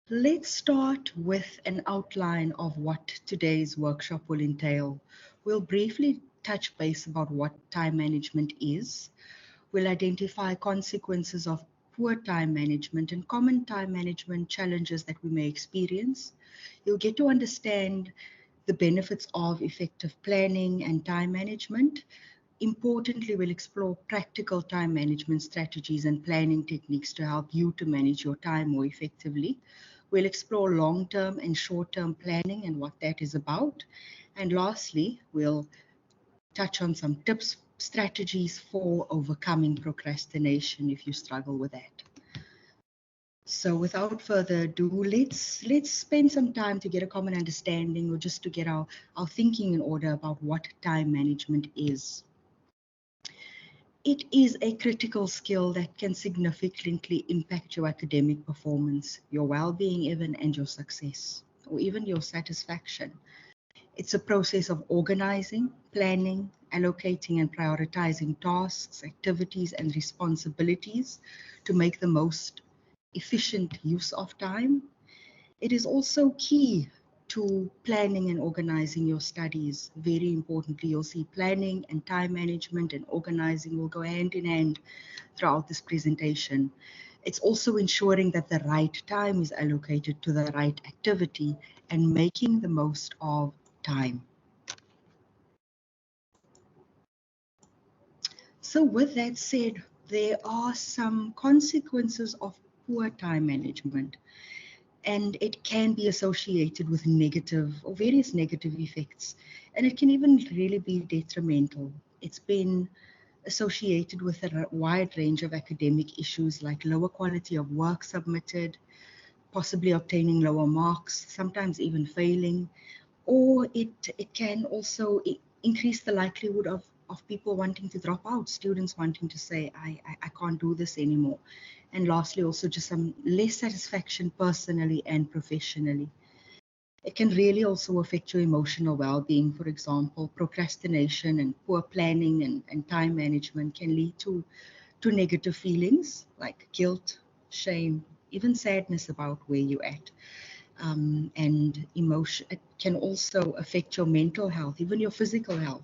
Let's start with an outline of what today's workshop will entail. We'll briefly touch base about what time management is. We'll identify consequences of poor time management and common time management challenges that we may experience. You'll get to understand the benefits of effective planning and time management. Importantly, we'll explore practical time management strategies and planning techniques to help you to manage your time more effectively. We'll explore long-term and short-term planning and what that is about. And lastly, we'll touch on some tips, strategies for overcoming procrastination if you struggle with that. So without further ado, let's spend some time to get a common understanding or just to get our thinking in order about what time management is. It is a critical skill that can significantly impact your academic performance, your well-being even, and your success, or even your satisfaction. It's a process of organizing, planning, allocating, and prioritizing tasks, activities, and responsibilities to make the most efficient use of time. It is also key to planning and organizing your studies. Very importantly, you'll see planning and time management and organizing will go hand in hand throughout this presentation. It's also ensuring that the right time is allocated to the right activity and making the most of time. So with that said, there are some consequences of poor time management, and it can be associated with negative or various negative effects, and it can even really be detrimental. It's been associated with a wide range of academic issues like lower quality of work submitted, possibly obtaining lower marks, sometimes even failing, or it can also increase the likelihood of people wanting to drop out, students wanting to say, I can't do this anymore. And lastly, also just some less satisfaction personally and professionally. It can really also affect your emotional well-being. For example, procrastination and poor planning and time management can lead to negative feelings like guilt, shame, even sadness about where you're at. And emotion, it can also affect your mental health, even your physical health.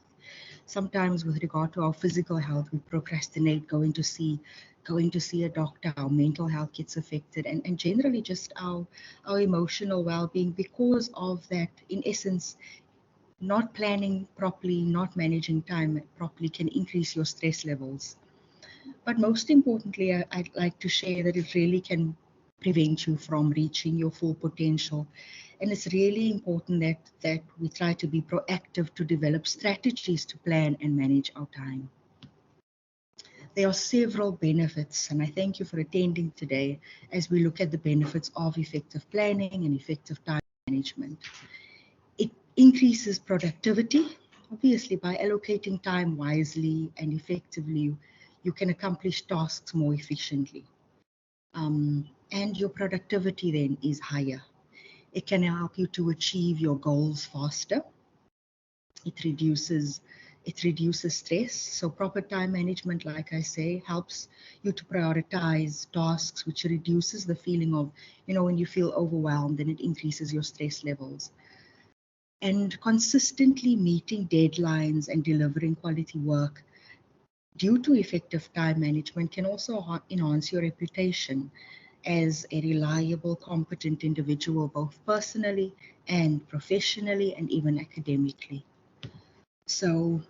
Sometimes with regard to our physical health, we procrastinate going to see a doctor. Our mental health gets affected, and generally just our emotional well-being because of that. In essence, not planning properly, not managing time properly can increase your stress levels. But most importantly, I'd like to share that it really can prevent you from reaching your full potential. And it's really important that we try to be proactive to develop strategies to plan and manage our time. There are several benefits, and I thank you for attending today as we look at the benefits of effective planning and effective time management. It increases productivity. Obviously, by allocating time wisely and effectively, you can accomplish tasks more efficiently. And your productivity then is higher. It can help you to achieve your goals faster. It reduces stress. So proper time management, like I say, helps you to prioritize tasks, which reduces the feeling of, when you feel overwhelmed, then it increases your stress levels. And consistently meeting deadlines and delivering quality work due to effective time management can also enhance your reputation as a reliable, competent individual, both personally and professionally and even academically. So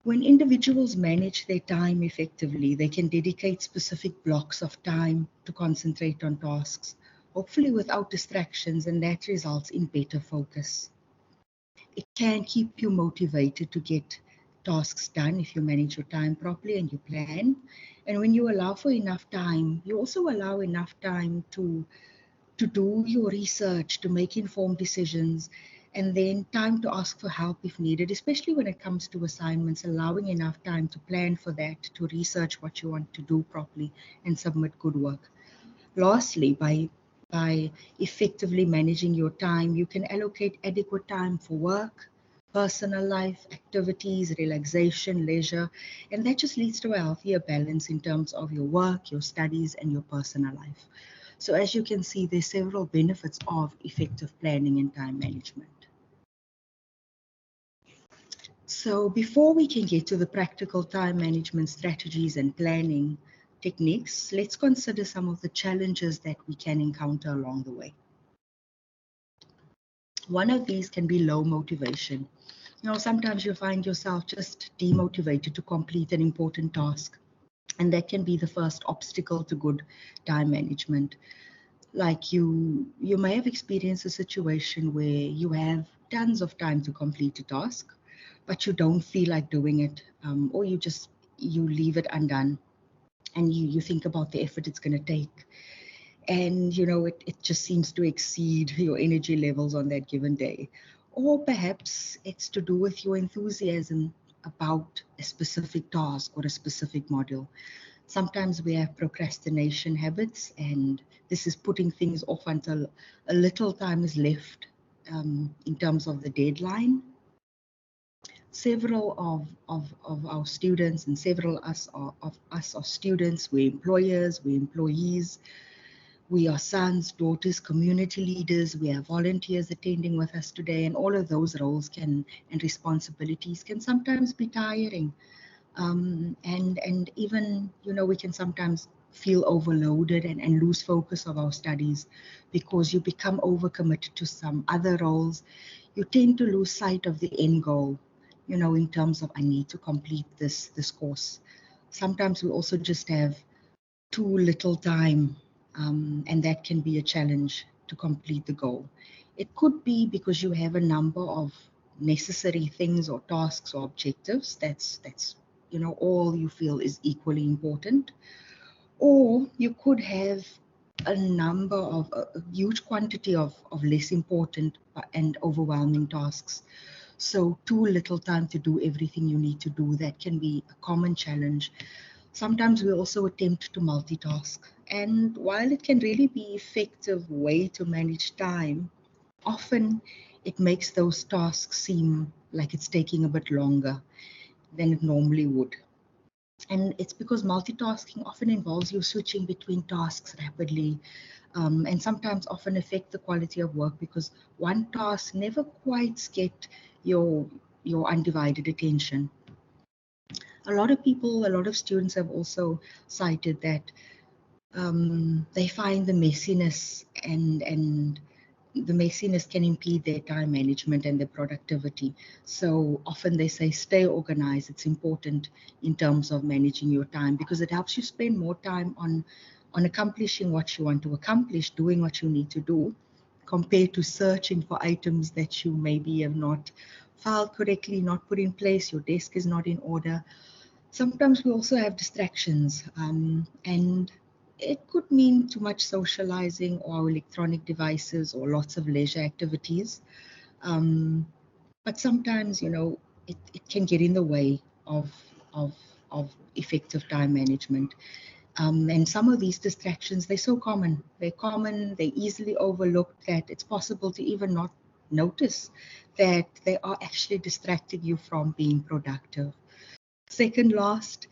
when individuals manage their time effectively, they can dedicate specific blocks of time to concentrate on tasks, hopefully without distractions, and that results in better focus. It can keep you motivated to get tasks done if you manage your time properly and you plan. And when you allow for enough time, you also allow enough time to do your research, to make informed decisions, and then time to ask for help if needed, especially when it comes to assignments, allowing enough time to plan for that, to research what you want to do properly and submit good work. Lastly, by effectively managing your time, you can allocate adequate time for work, personal life, activities, relaxation, leisure, and that just leads to a healthier balance in terms of your work, your studies, and your personal life. So as you can see, there's several benefits of effective planning and time management. So before we can get to the practical time management strategies and planning techniques, let's consider some of the challenges that we can encounter along the way. One of these can be low motivation. Sometimes you find yourself just demotivated to complete an important task, and that can be the first obstacle to good time management. Like you may have experienced a situation where you have tons of time to complete a task, but you don't feel like doing it, or you leave it undone, and you think about the effort it's going to take, and it just seems to exceed your energy levels on that given day. Or perhaps it's to do with your enthusiasm about a specific task or a specific module. Sometimes we have procrastination habits, and this is putting things off until a little time is left in terms of the deadline. Several of our students and several of us are students, we're employers, we're employees, we are sons, daughters, community leaders, we have volunteers attending with us today, and all of those roles and responsibilities can sometimes be tiring. And even, we can sometimes feel overloaded and lose focus of our studies because you become overcommitted to some other roles. You tend to lose sight of the end goal, in terms of I need to complete this course. Sometimes we also just have too little time, and that can be a challenge to complete the goal. It could be because you have a number of necessary things or tasks or objectives that's all you feel is equally important, or you could have a number of a huge quantity of less important and overwhelming tasks. So too little time to do everything you need to do, that can be a common challenge. Sometimes we also attempt to multitask, and while it can really be effective way to manage time, often it makes those tasks seem like it's taking a bit longer than it normally would. And it's because multitasking often involves you switching between tasks rapidly, and sometimes often affect the quality of work because one task never quite get your undivided attention. A lot of people, a lot of students have also cited that they find the messiness and the messiness can impede their time management and their productivity. So often they say stay organized. It's important in terms of managing your time because it helps you spend more time on accomplishing what you want to accomplish, doing what you need to do, compared to searching for items that you maybe have not filed correctly, not put in place, your desk is not in order. Sometimes we also have distractions, and it could mean too much socializing or electronic devices or lots of leisure activities. Um, but sometimes, it can get in the way of, of effective time management. And some of these distractions, they're so common. They're common, they're easily overlooked that it's possible to even not notice that they are actually distracting you from being productive. Second last,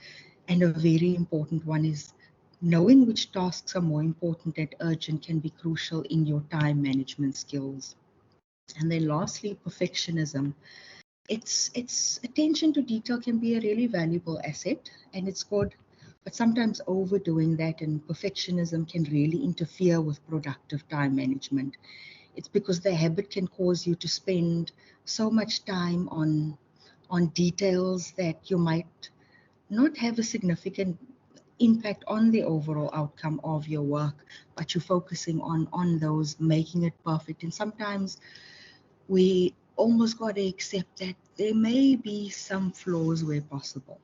and a very important one, is knowing which tasks are more important and urgent can be crucial in your time management skills. And then lastly, perfectionism. It's attention to detail can be a really valuable asset and it's good, but sometimes overdoing that and perfectionism can really interfere with productive time management. It's because the habit can cause you to spend so much time on details that you might not have a significant impact on the overall outcome of your work, but you're focusing on those, making it perfect. And sometimes we almost got to accept that there may be some flaws where possible.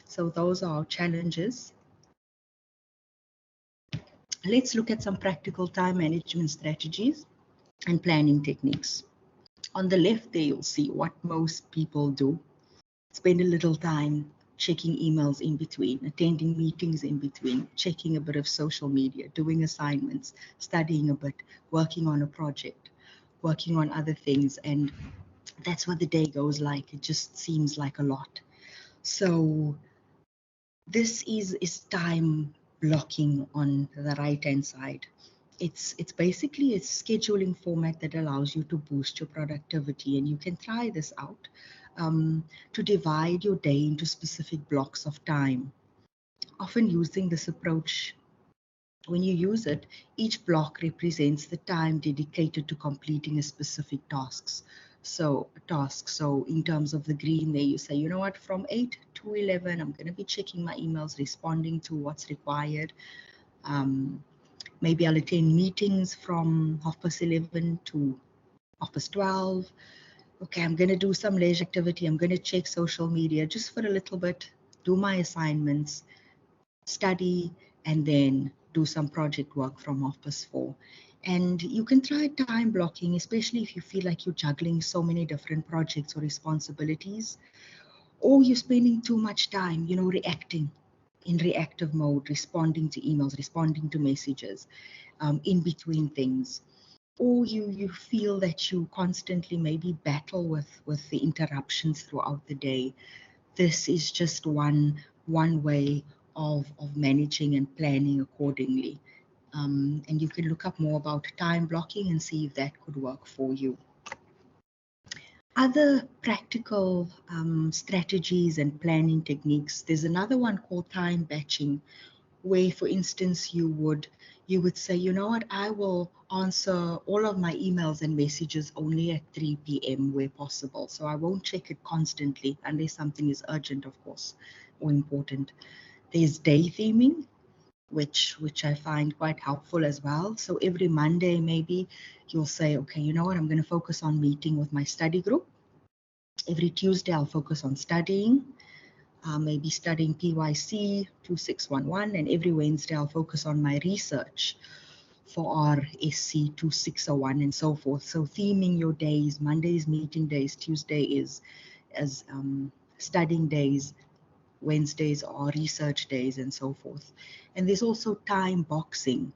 So those are our challenges. Let's look at some practical time management strategies and planning techniques. On the left there, you'll see what most people do. Spend a little time checking emails in between, attending meetings in between, checking a bit of social media, doing assignments, studying a bit, working on a project, working on other things. And that's what the day goes like. It just seems like a lot. So this is time blocking on the right-hand side. It's basically a scheduling format that allows you to boost your productivity, and you can try this out to divide your day into specific blocks of time. Often using this approach, when you use it, each block represents the time dedicated to completing a specific tasks. So in terms of the green there, you say, you know what, from 8 to 11, I'm going to be checking my emails, responding to what's required. Maybe I'll attend meetings from 11:30 to 12:30. Okay, I'm going to do some leisure activity. I'm going to check social media just for a little bit, do my assignments, study, and then do some project work from 4:30. And you can try time blocking, especially if you feel like you're juggling so many different projects or responsibilities, or you're spending too much time, reacting in reactive mode, responding to emails, responding to messages, in between things. Or you feel that you constantly maybe battle with the interruptions throughout the day. This is just one way of managing and planning accordingly. And you can look up more about time blocking and see if that could work for you. Other practical strategies and planning techniques, there's another one called time batching, where, for instance, you would say, you know what, I will answer all of my emails and messages only at 3 p.m. where possible. So I won't check it constantly unless something is urgent, of course, or important. There's day theming, which I find quite helpful as well. So every Monday, maybe you'll say, okay, you know what, I'm going to focus on meeting with my study group. Every Tuesday, I'll focus on studying. Maybe studying PYC 2611, and every Wednesday I'll focus on my research for our SC 2601 and so forth. So theming your days: Monday is meeting days, Tuesday is studying days, Wednesdays are research days, and so forth. And there's also time boxing,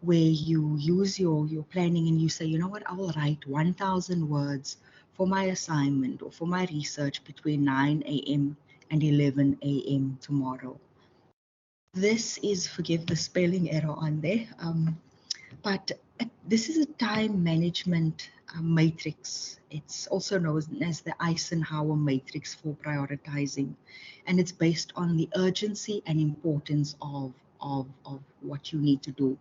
where you use your planning and you say, you know what, I will write 1,000 words for my assignment or for my research between 9 a.m. and 11 a.m. tomorrow. This is, forgive the spelling error on there, but this is a time management matrix. It's also known as the Eisenhower matrix for prioritizing, and it's based on the urgency and importance of what you need to do.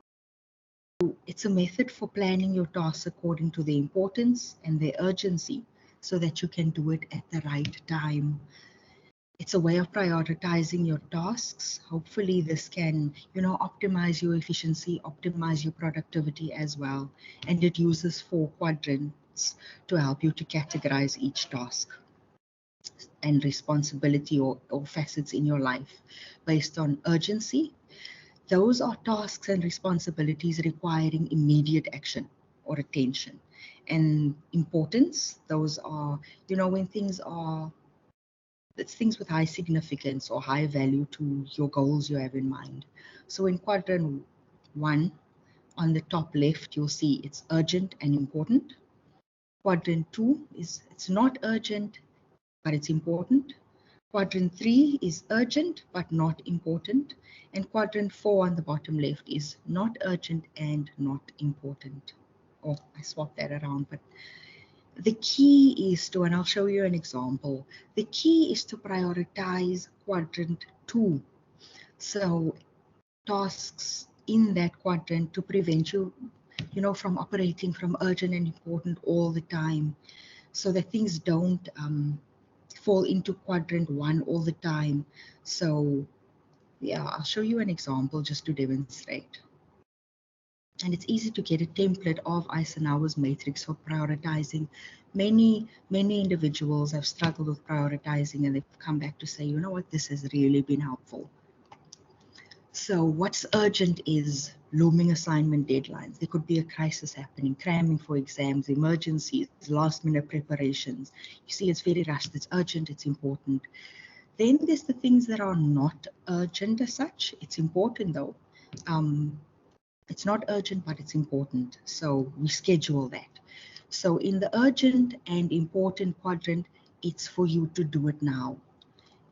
It's a method for planning your tasks according to the importance and the urgency, so that you can do it at the right time. It's a way of prioritizing your tasks. Hopefully this can, optimize your efficiency, optimize your productivity as well. And it uses 4 quadrants to help you to categorize each task and responsibility or facets in your life based on urgency. Those are tasks and responsibilities requiring immediate action or attention. And importance, those are, when it's things with high significance or high value to your goals you have in mind. So in quadrant 1, on the top left, you'll see it's urgent and important. Quadrant 2 is it's not urgent, but it's important. Quadrant 3 is urgent, but not important. And quadrant 4 on the bottom left is not urgent and not important. Oh, I swapped that around, but the key is to, and I'll show you an example, the key is to prioritize quadrant 2. So tasks in that quadrant to prevent you, from operating from urgent and important all the time, so that things don't fall into quadrant 1 all the time. So yeah, I'll show you an example just to demonstrate. And it's easy to get a template of Eisenhower's matrix for prioritizing. Many individuals have struggled with prioritizing, and they've come back to say, you know what, this has really been helpful. So what's urgent is looming assignment deadlines. There could be a crisis happening, cramming for exams, emergencies, last minute preparations. You see, it's very rushed, it's urgent, it's important. Then there's the things that are not urgent as such. It's important though. It's not urgent, but it's important. So we schedule that. So in the urgent and important quadrant, it's for you to do it now.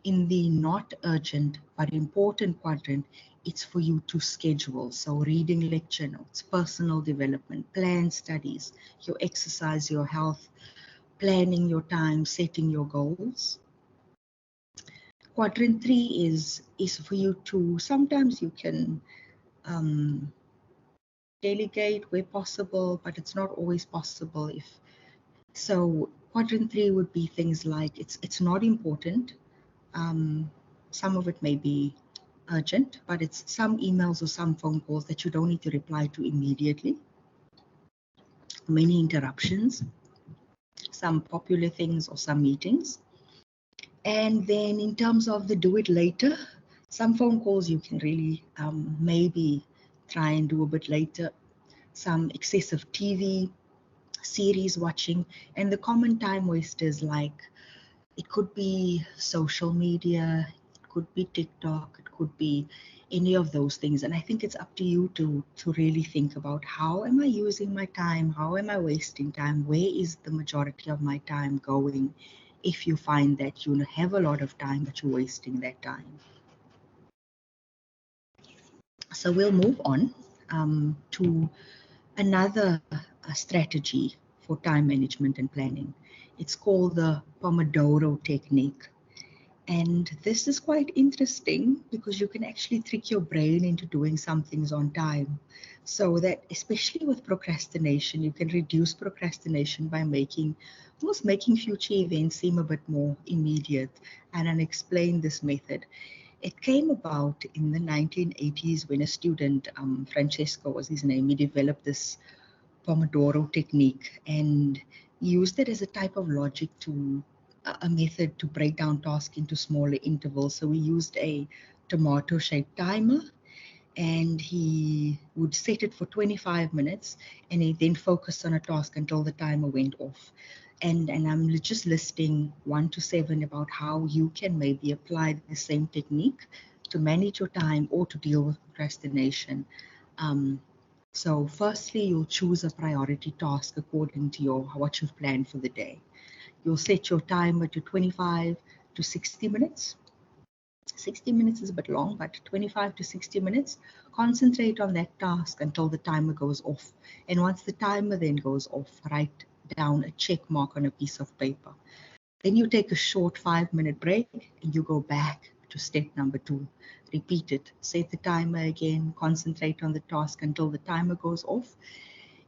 in the not urgent but important quadrant, it's for you to schedule. So reading lecture notes, personal development, plan studies, your exercise, your health, planning your time, setting your goals. Quadrant 3 is for you to, sometimes you can delegate where possible, but it's not always possible. So quadrant 3 would be things like it's not important. Some of it may be urgent, but it's some emails or some phone calls that you don't need to reply to immediately. Many interruptions, some popular things or some meetings. And then in terms of the do it later, some phone calls you can really maybe try and do a bit later. Some excessive TV, series watching, and the common time wasters, like it could be social media, it could be TikTok, it could be any of those things. And I think it's up to you to really think about, how am I using my time? How am I wasting time? Where is the majority of my time going? If you find that you have a lot of time, but you're wasting that time. So we'll move on to another strategy for time management and planning. It's called the Pomodoro technique. And this is quite interesting because you can actually trick your brain into doing some things on time. So that, especially with procrastination, you can reduce procrastination by almost making future events seem a bit more immediate. And I'll explain this method. It came about in the 1980s when a student, Francesco was his name, he developed this Pomodoro technique and used it as a type of logic a method to break down tasks into smaller intervals. So we used a tomato-shaped timer, and he would set it for 25 minutes, and he then focused on a task until the timer went off. And I'm just listing 1 to 7 about how you can maybe apply the same technique to manage your time or to deal with procrastination. So firstly, you'll choose a priority task according to what you've planned for the day. You'll set your timer to 25 to 60 minutes. 60 minutes is a bit long, but 25 to 60 minutes. Concentrate on that task until the timer goes off. And once the timer then goes off, write down a check mark on a piece of paper. Then you take a short 5-minute break and you go back to step number 2. Repeat it. Set the timer again. Concentrate on the task until the timer goes off.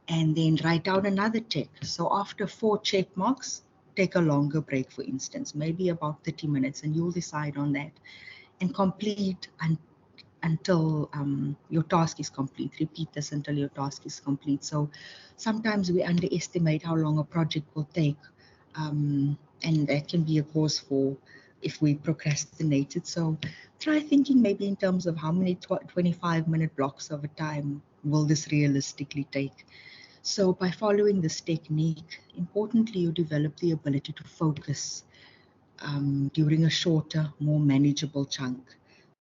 And then write down another check. So after 4 check marks, take a longer break, for instance, maybe about 30 minutes, and you'll decide on that. And complete until your task is complete. Repeat this until your task is complete. So sometimes we underestimate how long a project will take. And that can be a cause for if we procrastinated. So try thinking maybe in terms of how many 25-minute blocks of a time will this realistically take. So by following this technique, importantly, you develop the ability to focus during a shorter, more manageable chunk.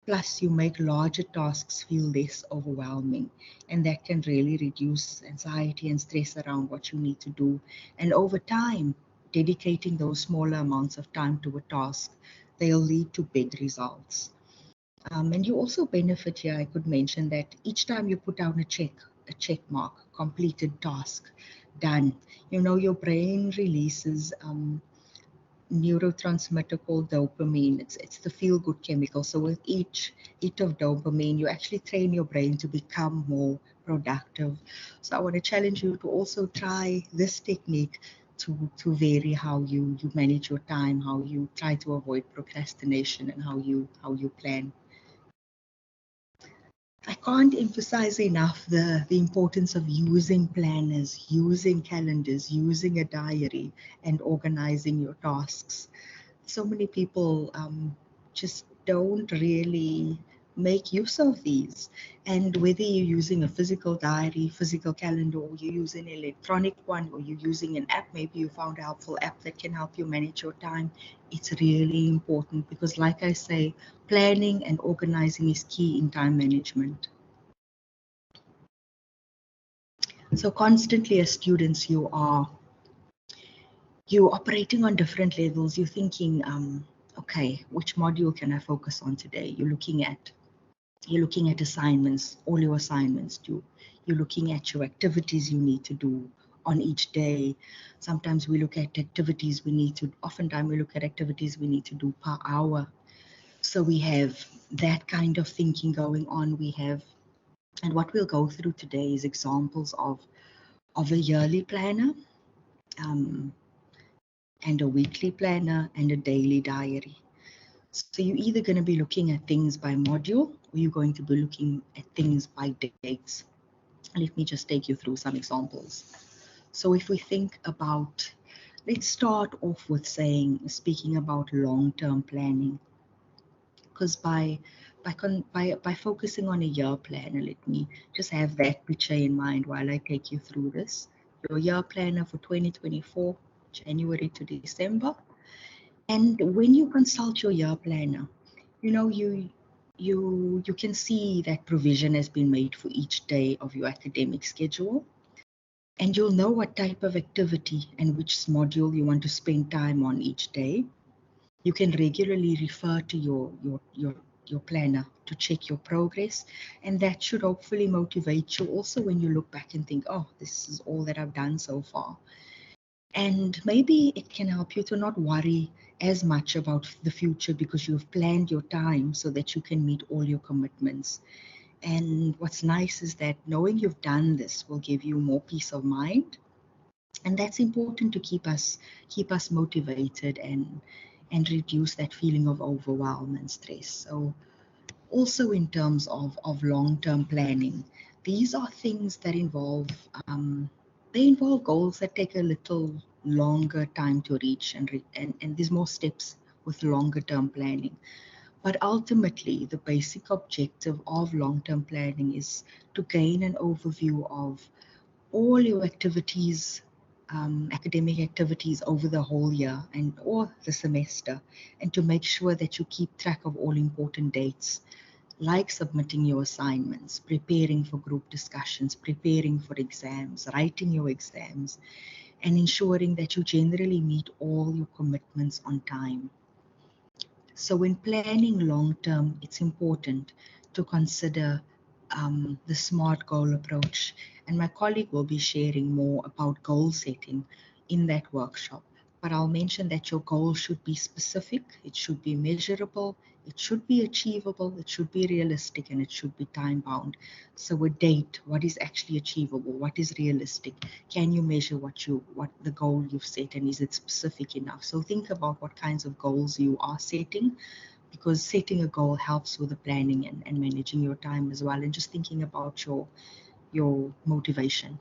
Plus, you make larger tasks feel less overwhelming, and that can really reduce anxiety and stress around what you need to do. And over time, dedicating those smaller amounts of time to a task, they'll lead to big results. And you also benefit here, I could mention that each time you put down a check mark, completed task, done, your brain releases neurotransmitter called dopamine. It's the feel-good chemical. So with each hit of dopamine, you actually train your brain to become more productive. So I want to challenge you to also try this technique to vary how you manage your time, how you try to avoid procrastination, and how you plan. I can't emphasize enough the importance of using planners, using calendars, using a diary, and organizing your tasks. So many people just don't really make use of these. And whether you're using a physical diary, physical calendar, or you use an electronic one, or you're using an app, maybe you found a helpful app that can help you manage your time, it's really important because, like I say, planning and organizing is key in time management. So constantly as students, you're operating on different levels. You're thinking, okay, which module can I focus on today? You're looking at assignments, all your assignments due. You're looking at your activities you need to do on each day. Sometimes we look at activities oftentimes we look at activities we need to do per hour. So we have that kind of thinking going on. And what we'll go through today is examples of a yearly planner, um, and a weekly planner and a daily diary. So you're either going to be looking at things by module or you're going to be looking at things by dates. Let me just take you through some examples. So if we think about, let's start off with speaking about long-term planning, because by focusing on a year planner, let me just have that picture in mind while I take you through this. Your year planner for 2024, January to December. And when you consult your year planner, you can see that provision has been made for each day of your academic schedule, and you'll know what type of activity and which module you want to spend time on each day. You can regularly refer to your planner to check your progress, and that should hopefully motivate you also when you look back and think, oh, this is all that I've done so far. And maybe it can help you to not worry as much about the future because you've planned your time so that you can meet all your commitments. And what's nice is that knowing you've done this will give you more peace of mind. And that's important to keep us motivated and reduce that feeling of overwhelm and stress. So also in terms of long-term planning, these are things that involve goals that take a little longer time to reach, and there's more steps with longer term planning. But ultimately, the basic objective of long-term planning is to gain an overview of all your activities, academic activities over the whole year or the semester, and to make sure that you keep track of all important dates, like submitting your assignments, preparing for group discussions, preparing for exams, writing your exams, and ensuring that you generally meet all your commitments on time. So when planning long term, it's important to consider the SMART goal approach. And my colleague will be sharing more about goal setting in that workshop. But I'll mention that your goal should be specific, it should be measurable, it should be achievable, it should be realistic, and it should be time bound. So a date, what is actually achievable, what is realistic? Can you measure what the goal you've set, and is it specific enough? So think about what kinds of goals you are setting, because setting a goal helps with the planning and managing your time as well, and just thinking about your motivation.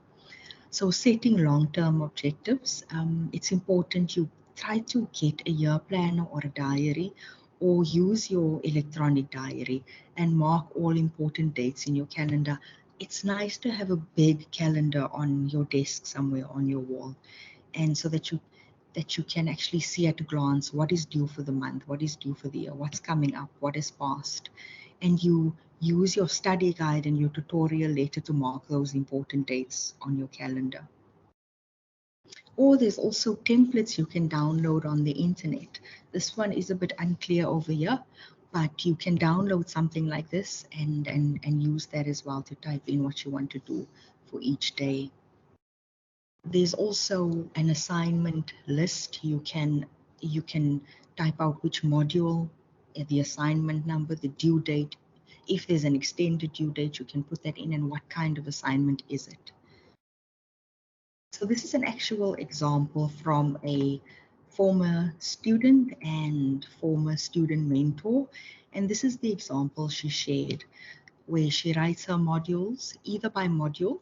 So setting long-term objectives, it's important you try to get a year planner or a diary, or use your electronic diary and mark all important dates in your calendar. It's nice to have a big calendar on your desk somewhere on your wall, and so that you can actually see at a glance what is due for the month, what is due for the year, what's coming up, what is past, and you use your study guide and your tutorial later to mark those important dates on your calendar. Or there's also templates you can download on the internet. This one is a bit unclear over here, but you can download something like this and use that as well to type in what you want to do for each day. There's also an assignment list. You can type out which module, the assignment number, the due date. If there's an extended due date, you can put that in, and what kind of assignment is it. So this is an actual example from a former student and former student mentor. And this is the example she shared, where she writes her modules either by module,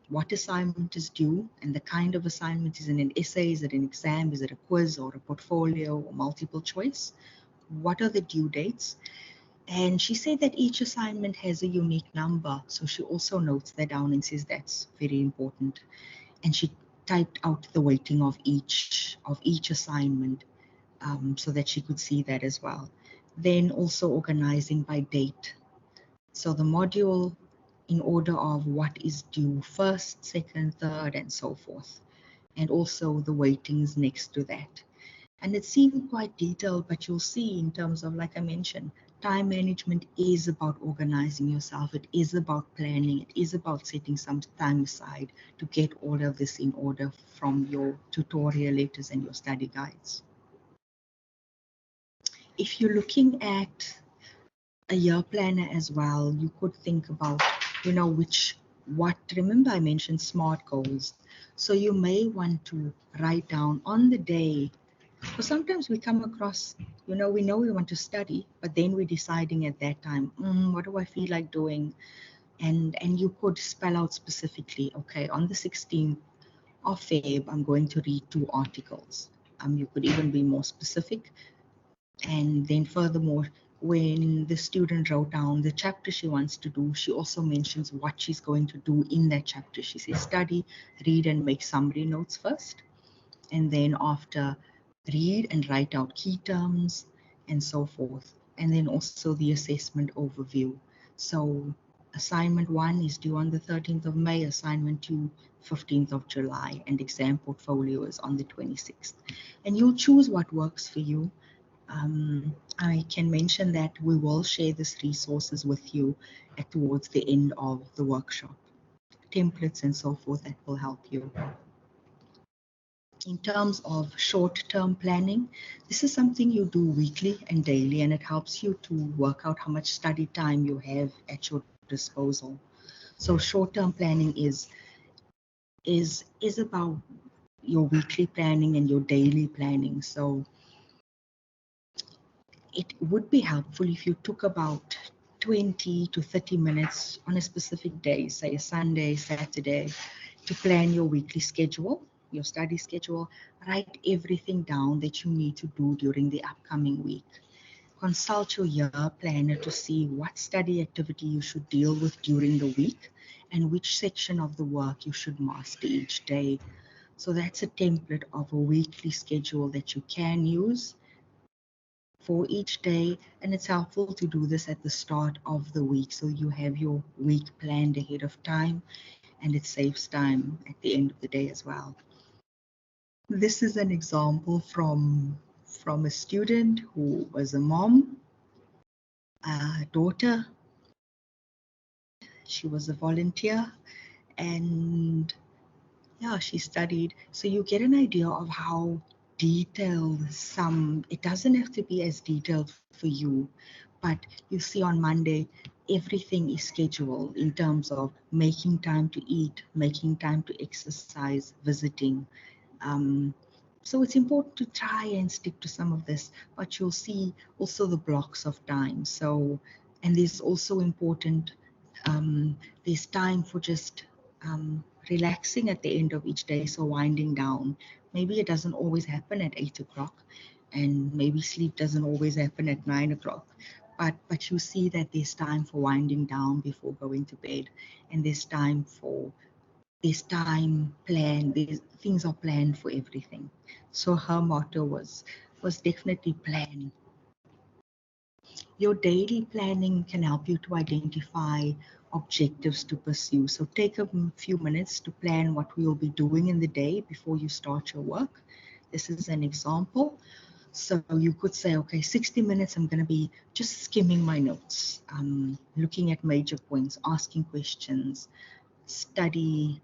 what assignment is due, and the kind of assignment. Is it an essay, is it an exam, is it a quiz or a portfolio or multiple choice? What are the due dates? And she said that each assignment has a unique number. So she also notes that down and says that's very important. And she typed out the weighting of each assignment, so that she could see that as well. Then also organizing by date. So the module in order of what is due first, second, third, and so forth. And also the weightings next to that. And it seemed quite detailed, but you'll see in terms of, like I mentioned, time management is about organizing yourself. It is about planning. It is about setting some time aside to get all of this in order from your tutorial letters and your study guides. If you're looking at a year planner as well, you could think about, remember I mentioned SMART goals. So you may want to write down on the day. So sometimes we come across, we know we want to study, but then we're deciding at that time, what do I feel like doing? And you could spell out specifically, okay, on the 16th of Feb, I'm going to read 2 articles. You could even be more specific. And then furthermore, when the student wrote down the chapter she wants to do, she also mentions what she's going to do in that chapter. She says study, read, and make summary notes first. And then after, read and write out key terms and so forth. And then also the assessment overview. So assignment 1 is due on the 13th of May, assignment 2, 15th of July, and exam portfolio is on the 26th. And you'll choose what works for you. I can mention that we will share these resources with you towards the end of the workshop. Templates and so forth that will help you. In terms of short-term planning, this is something you do weekly and daily, and it helps you to work out how much study time you have at your disposal. So short-term planning is about your weekly planning and your daily planning. So it would be helpful if you took about 20 to 30 minutes on a specific day, say a Sunday, Saturday, to plan your weekly schedule, your study schedule. Write everything down that you need to do during the upcoming week. Consult your year planner to see what study activity you should deal with during the week and which section of the work you should master each day. So that's a template of a weekly schedule that you can use for each day, and it's helpful to do this at the start of the week so you have your week planned ahead of time, and it saves time at the end of the day as well. This is an example from a student who was a mom, a daughter. She was a volunteer, and yeah, she studied. So you get an idea of how detailed it doesn't have to be as detailed for you, but you see on Monday, everything is scheduled in terms of making time to eat, making time to exercise, visiting. So it's important to try and stick to some of this, but you'll see also the blocks of time. So, and there's also important, there's time for just relaxing at the end of each day, so winding down. Maybe it doesn't always happen at 8 o'clock, and maybe sleep doesn't always happen at 9 o'clock. But you see that there's time for winding down before going to bed, and there's time planned, things are planned for everything. So her motto was definitely plan. Your daily planning can help you to identify objectives to pursue. So take a few minutes to plan what we will be doing in the day before you start your work. This is an example. So you could say, okay, 60 minutes, I'm going to be just skimming my notes, looking at major points, asking questions, study,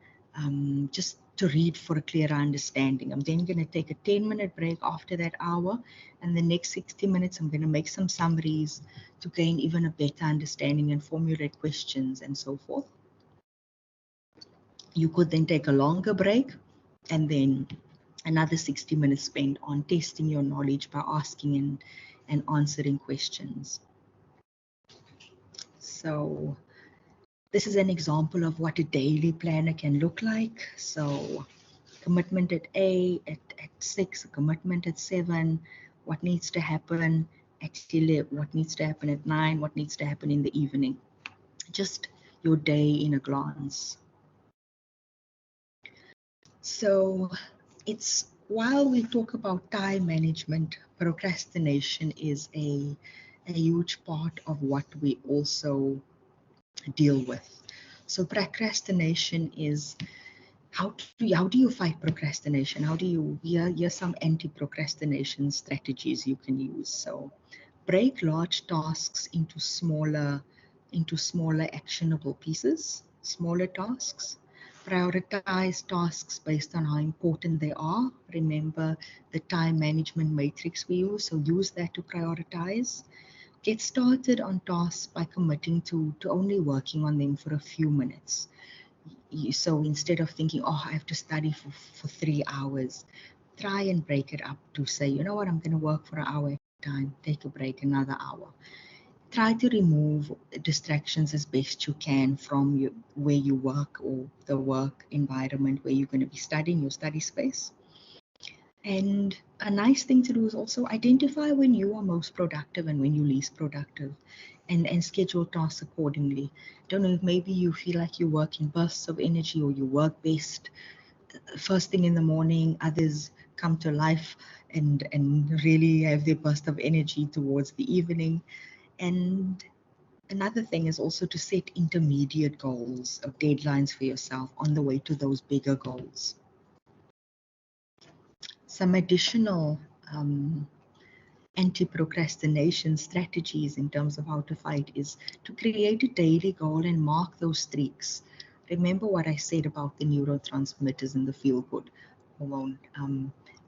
just to read for a clearer understanding. I'm then going to take a 10-minute break after that hour, and the next 60 minutes I'm going to make some summaries to gain even a better understanding and formulate questions and so forth. You could then take a longer break and then another 60 minutes spent on testing your knowledge by asking and answering questions. So this is an example of what a daily planner can look like. So commitment at 8, at 6, a commitment at 7, what needs to happen at 11, what needs to happen at 9, what needs to happen in the evening. Just your day in a glance. So it's, while we talk about time management, procrastination is a huge part of what we also deal with. So procrastination is How do you fight procrastination? Here's some anti-procrastination strategies you can use. So break large tasks into smaller actionable pieces, smaller tasks. Prioritize tasks based on how important they are. Remember the time management matrix we use, so use that to prioritize. Get started on tasks by committing to only working on them for a few minutes. So instead of thinking, oh, I have to study for 3 hours, try and break it up to say, you know what, I'm going to work for an hour at a time, take a break another hour. Try to remove distractions as best you can from where you work or the work environment where you're going to be studying, your study space. And a nice thing to do is also identify when you are most productive and when you're least productive, and schedule tasks accordingly. Don't know if maybe you feel like you work in bursts of energy or you work best first thing in the morning, others come to life and really have their burst of energy towards the evening. And another thing is also to set intermediate goals of deadlines for yourself on the way to those bigger goals. Some additional anti-procrastination strategies in terms of how to fight is to create a daily goal and mark those streaks. Remember what I said about the neurotransmitters and the feel-good hormone.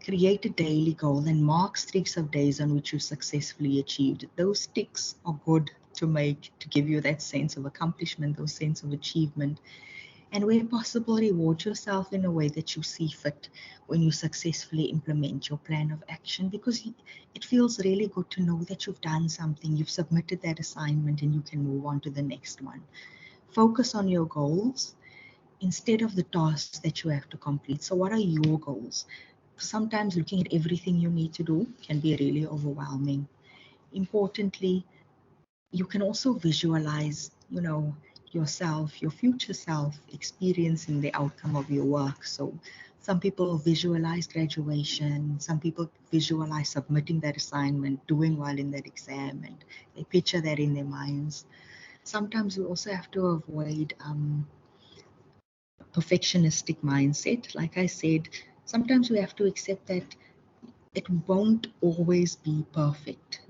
Create a daily goal and mark streaks of days on which you successfully achieved. Those ticks are good to give you that sense of accomplishment, those sense of achievement. And where possible, reward yourself in a way that you see fit when you successfully implement your plan of action, because it feels really good to know that you've done something, you've submitted that assignment, and you can move on to the next one. Focus on your goals instead of the tasks that you have to complete. So what are your goals? Sometimes looking at everything you need to do can be really overwhelming. Importantly, you can also visualize, yourself, your future self, experiencing the outcome of your work. So some people visualize graduation, some people visualize submitting that assignment, doing well in that exam, and they picture that in their minds. Sometimes we also have to avoid perfectionistic mindset. Like I said, sometimes we have to accept that it won't always be perfect.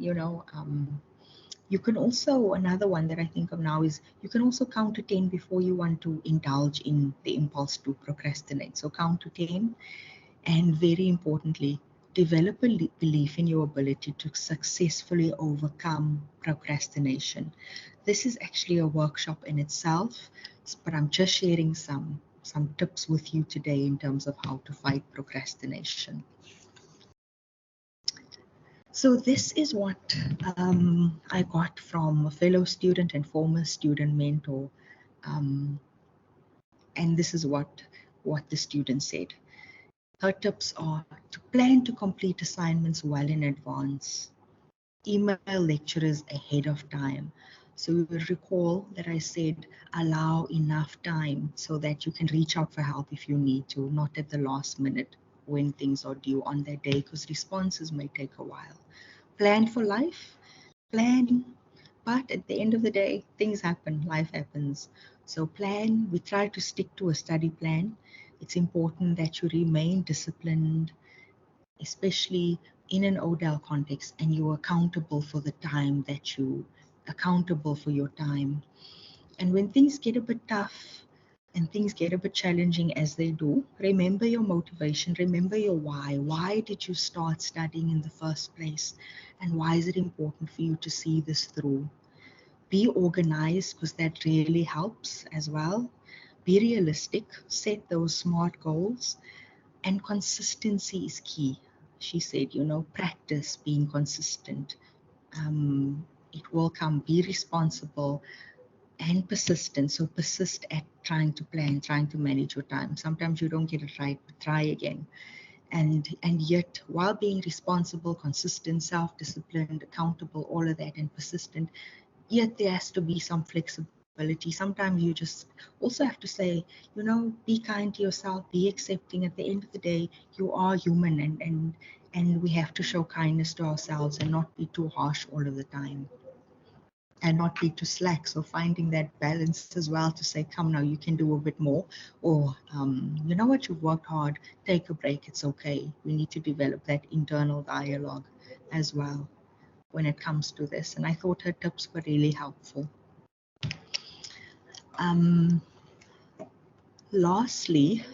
You can also, another one that I think of now is you can also count to 10 before you want to indulge in the impulse to procrastinate. So count to 10, and very importantly, develop a belief in your ability to successfully overcome procrastination. This is actually a workshop in itself, but I'm just sharing some tips with you today in terms of how to fight procrastination. So this is what I got from a fellow student and former student mentor, um, and this is what the student said. Her tips are to plan to complete assignments well in advance, email lecturers ahead of time. So you will recall that I said allow enough time so that you can reach out for help if you need to, not at the last minute when things are due on that day, because responses may take a while. Plan for life, plan, but at the end of the day, things happen, life happens. So plan, we try to stick to a study plan. It's important that you remain disciplined, especially in an ODAL context, and you're accountable for accountable for your time. And when things get a bit tough and things get a bit challenging, as they do, remember your motivation, remember your why. Why did you start studying in the first place? And why is it important for you to see this through? Be organized, because that really helps as well. Be realistic, set those smart goals, and consistency is key. She said, practice being consistent. It will come. Be responsible and persistent. So persist at trying to plan, trying to manage your time. Sometimes you don't get it right, but try again. And yet, while being responsible, consistent, self-disciplined, accountable, all of that, and persistent, yet there has to be some flexibility. Sometimes you just also have to say, be kind to yourself, be accepting. At the end of the day, you are human, and we have to show kindness to ourselves and not be too harsh all of the time. and not be too slack. So finding that balance as well to say, come now, you can do a bit more, or you know what, you've worked hard, take a break, it's okay. We need to develop that internal dialogue as well when it comes to this. And I thought her tips were really helpful. Lastly,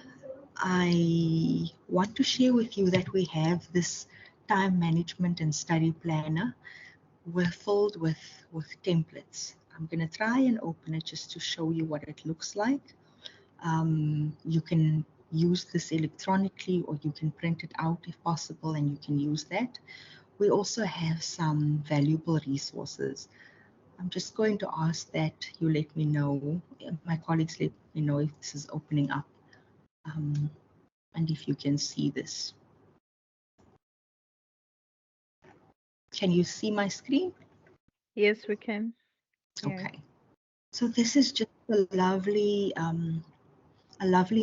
I want to share with you that we have this time management and study planner. We're filled with templates. I'm going to try and open it just to show you what it looks like. You can use this electronically, or you can print it out if possible, and you can use that. We also have some valuable resources. I'm just going to ask that you let me know, my colleagues let me know if this is opening up, and if you can see this. Can you see my screen? Yes, we can. Yes. Okay. So this is just a lovely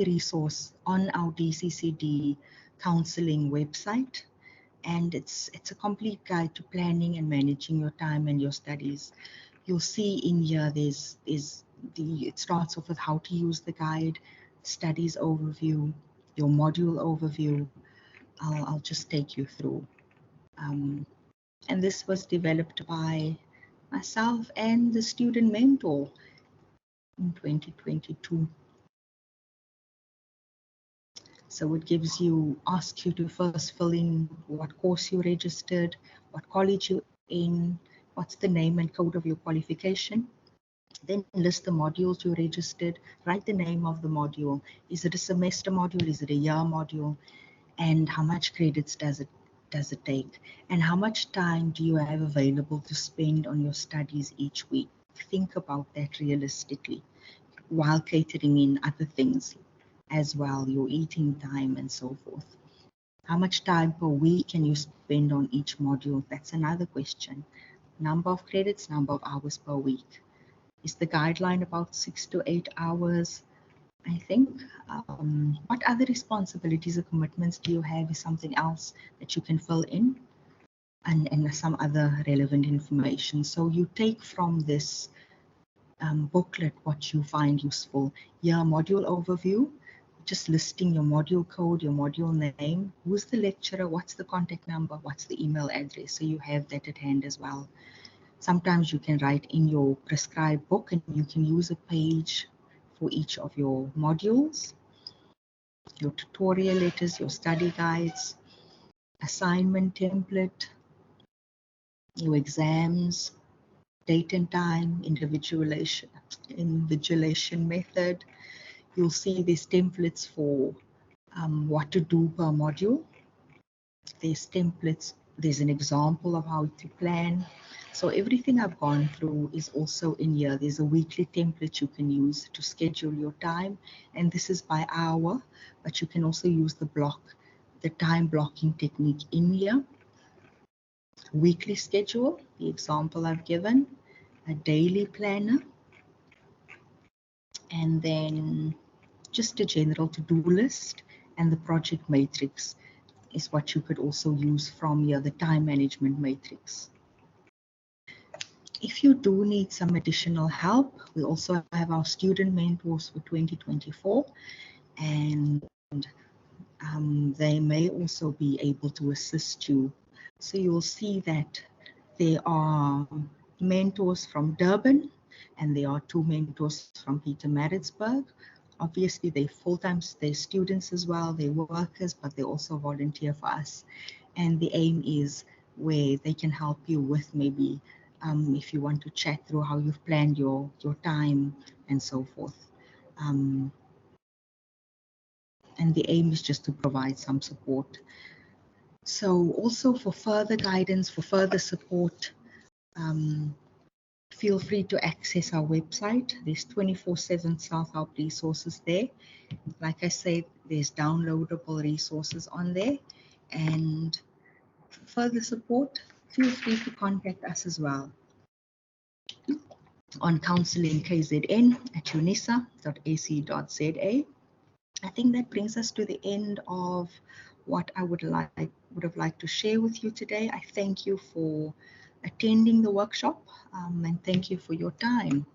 resource on our DCCD counseling website, and it's a complete guide to planning and managing your time and your studies. You'll see in here it starts off with how to use the guide, studies overview, your module overview. I'll just take you through. And this was developed by myself and the student mentor in 2022. So it asks you to first fill in what course you registered, what college you're in, what's the name and code of your qualification. Then list the modules you registered, write the name of the module. Is it a semester module? Is it a year module? And how much credits does it take? And how much time do you have available to spend on your studies each week? Think about that realistically, while catering in other things as well, your eating time and so forth. How much time per week can you spend on each module? That's another question. Number of credits, number of hours per week. Is the guideline about 6 to 8 hours? I think. What other responsibilities or commitments do you have is something else that you can fill in, and some other relevant information. So you take from this booklet what you find useful. Yeah, module overview, just listing your module code, your module name, who's the lecturer, what's the contact number, what's the email address. So you have that at hand as well. Sometimes you can write in your prescribed book, and you can use a page for each of your modules, your tutorial letters, your study guides, assignment template, your exams, date and time, individualization method. You'll see these templates for what to do per module. There's templates, there's an example of how to plan. So everything I've gone through is also in here. There's a weekly template you can use to schedule your time, and this is by hour, but you can also use the time blocking technique in here. Weekly schedule, the example I've given, a daily planner, and then just a general to-do list, and the project matrix is what you could also use from here, the time management matrix. If you do need some additional help, we also have our student mentors for 2024, and they may also be able to assist you. So you'll see that there are mentors from Durban, and there are 2 mentors from Pietermaritzburg. Obviously, they're full-time, they're students as well, they're workers, but they also volunteer for us. And the aim is where they can help you with maybe if you want to chat through how you've planned your time and so forth. And the aim is just to provide some support. So also for further guidance, for further support, feel free to access our website. There's 24/7 self-help resources there. Like I said, there's downloadable resources on there. And for further support, feel free to contact us as well on counselingkzn@unisa.ac.za. I think that brings us to the end of what I would have liked to share with you today. I thank you for attending the workshop, and thank you for your time.